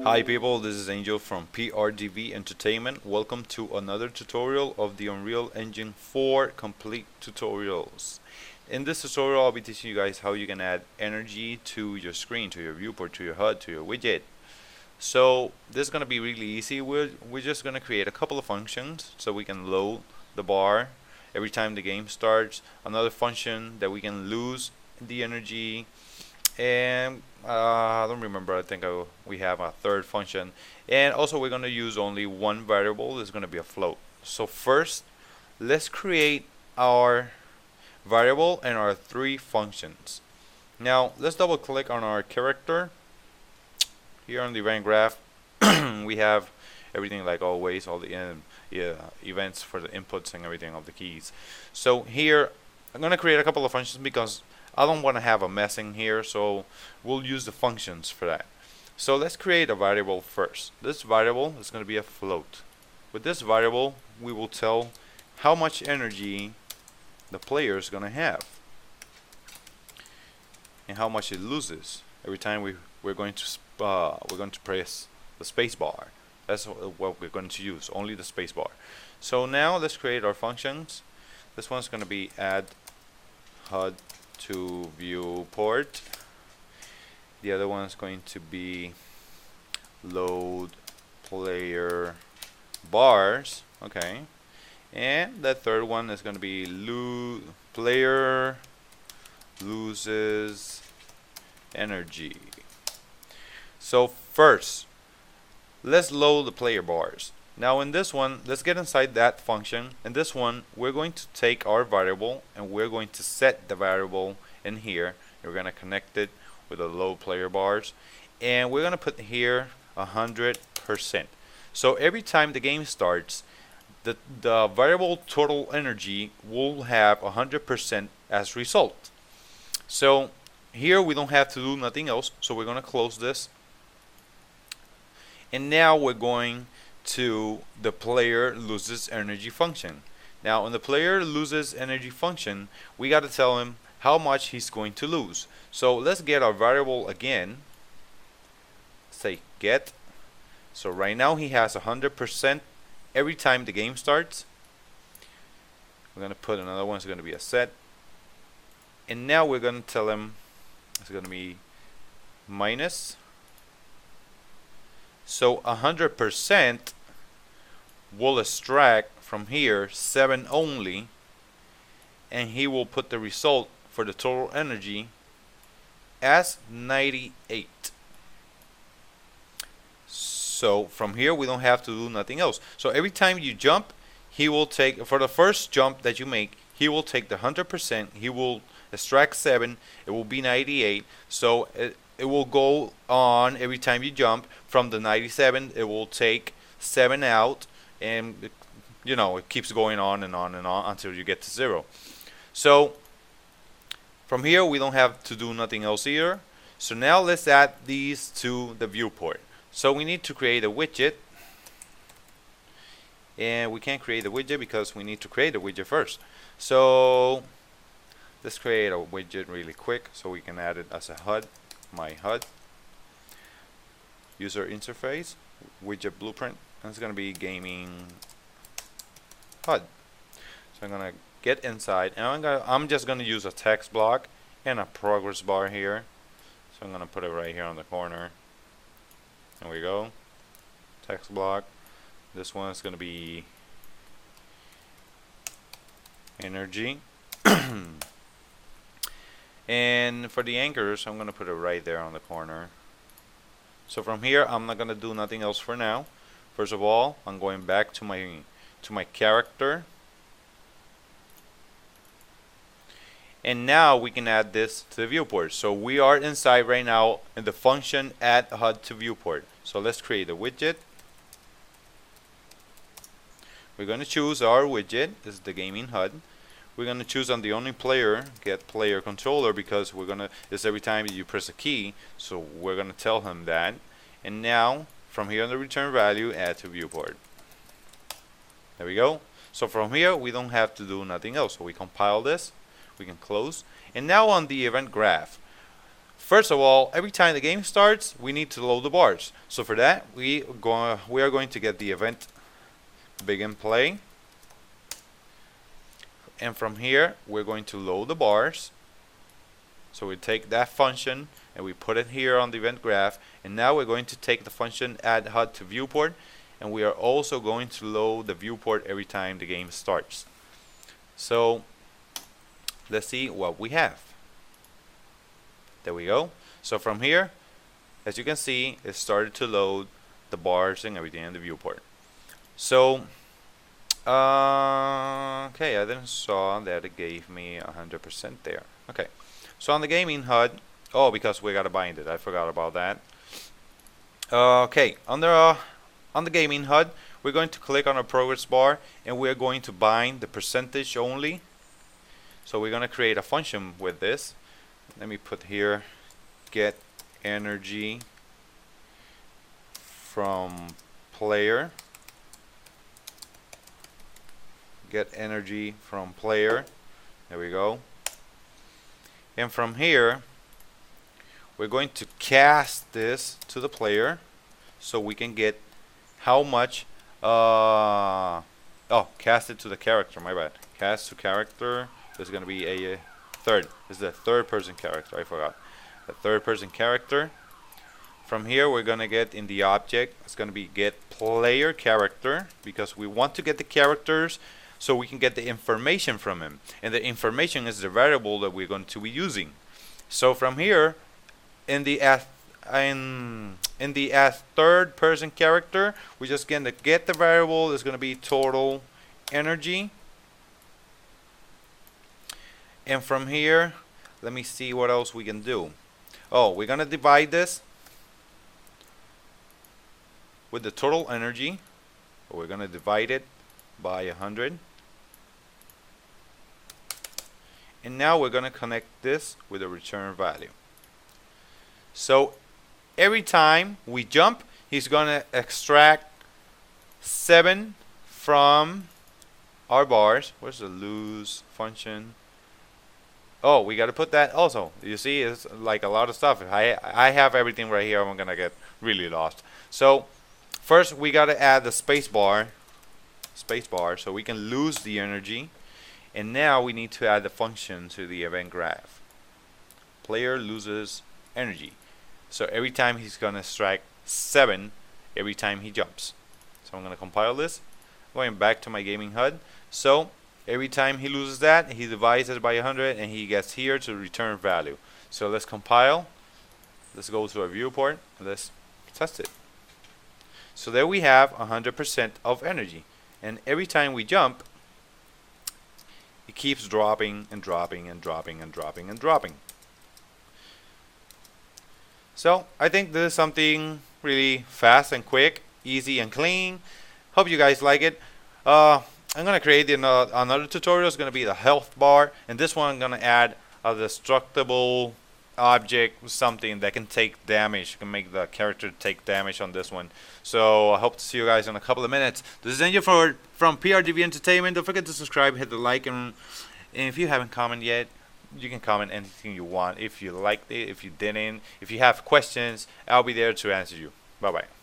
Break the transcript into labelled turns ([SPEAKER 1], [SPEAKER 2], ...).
[SPEAKER 1] Hi people, this is Angel from PRDV Entertainment. Welcome to another tutorial of the Unreal Engine 4 complete tutorials. In this tutorial, I'll be teaching you guys how you can add energy to your screen, to your viewport, to your HUD, to your widget. So this is going to be really easy. We're just going to create a couple of functions so we can load the bar every time the game starts. Another function that we can lose the energy, and I don't remember. I think we have a third function, and also we're going to use only one variable. It's going to be a float. So first, let's create our variable and our three functions. Now let's double click on our character. Here on the event graph we have everything like always, all the events for the inputs and everything of the keys. So here I'm going to create a couple of functions because I don't want to have a mess in here, so we'll use the functions for that. So let's create a variable first. This variable is going to be a float. With this variable we will tell how much energy the player is going to have and how much it loses every time we're going to press the space bar. That's what we're going to use, only the space bar. So now let's create our functions. This one's going to be add HUD to viewport. The other one is going to be load player bars. Okay, and the third one is going to be player loses energy. So first, let's load the player bars. Now in this one, let's get inside that function. In this one, we're going to take our variable and we're going to set the variable in here. We're going to connect it with the load player bars, and we're going to put here 100%. So every time the game starts, the variable total energy will have 100% as result. So here we don't have to do nothing else, so we're going to close this. And now we're going to the player loses energy function. Now in the player loses energy function, we got to tell him how much he's going to lose. So let's get our variable again. Say get. So right now he has 100% every time the game starts. We're going to put another one. It's going to be a set. And now we're going to tell him it's going to be minus. So 100% will extract from here 7 only, and he will put the result for the total energy as 98. So from here we don't have to do nothing else. So every time you jump, he will take, for the first jump that you make, he will take the 100%, he will extract 7, it will be 98. So it will go on every time you jump. From the 97, it will take 7 out, and it keeps going on and on and on until you get to 0. So from here we don't have to do nothing else either. So now let's add these to the viewport. So we need to create a widget, and we can't create a widget because we need to create a widget first. So let's create a widget really quick so we can add it as a HUD. My HUD user interface widget blueprint, and it's going to be gaming HUD. So I'm going to get inside, and I'm just going to use a text block and a progress bar here. So I'm going to put it right here on the corner. There we go. Text block. This one is going to be energy. And for the anchors, I'm going to put it right there on the corner. So from here, I'm not going to do nothing else for now. First of all, I'm going back to my character. And now we can add this to the viewport. So we are inside right now in the function add HUD to viewport. So let's create a widget. We're going to choose our widget. This is the gaming HUD. We're going to choose on the only player, get player controller, because it's every time you press a key, so we're going to tell him that. And now from here on the return value, add to viewport. There we go. So from here we don't have to do nothing else. So we compile this, we can close. And now on the event graph, First of all, every time the game starts, we need to load the bars. So for that, we are going to get the event begin play. And from here, we're going to load the bars. So we take that function and we put it here on the event graph. And now we're going to take the function add HUD to viewport. And we are also going to load the viewport every time the game starts. So let's see what we have. There we go. So from here, as you can see, it started to load the bars and everything in the viewport. So okay, I didn't saw that it gave me 100% there. Okay, so on the gaming HUD, oh, because we gotta bind it, I forgot about that. Okay, on the gaming HUD, we're going to click on our progress bar and we're going to bind the percentage only. So we're gonna create a function with this. Let me put here get energy from player. Get energy from player. There we go. And from here, we're going to cast this to the player so we can get how much. Oh, cast it to the character. My bad. Cast to character. There's going to be a third. This is the third person character. I forgot. The third person character. From here, we're going to get in the object. It's going to be get player character because we want to get the characters so we can get the information from him, and the information is the variable that we're going to be using. So from here, in the third person character, we're just going to get the variable. Is going to be total energy, and from here, let me see what else we can do. Oh, we're going to divide this with the total energy. We're going to divide it by 100. And now we're going to connect this with a return value. So every time we jump, he's going to extract 7 from our bars. Where's the lose function? Oh, we got to put that also. You see, it's like a lot of stuff. I have everything right here. I'm going to get really lost. So first we got to add the space bar so we can lose the energy. And now we need to add the function to the event graph. Player loses energy. So every time he's going to extract 7 every time he jumps. So I'm going to compile this. Going back to my gaming HUD. So every time he loses that, he divides it by 100 and he gets here to return value. So let's compile. Let's go to our viewport. Let's test it. So there we have 100% of energy. And every time we jump, it keeps dropping and dropping and dropping and dropping and dropping. So I think this is something really fast and quick, easy and clean. Hope you guys like it. I'm going to create another tutorial. It's going to be the health bar. And this one I'm going to add a destructible object, something that can take damage, can make the character take damage on this one. So I hope to see you guys in a couple of minutes. This is Angel from PRDV Entertainment. Don't forget to subscribe, hit the like, and if you haven't commented yet, you can comment anything you want. If you liked it, if you didn't, if you have questions, I'll be there to answer you. Bye bye.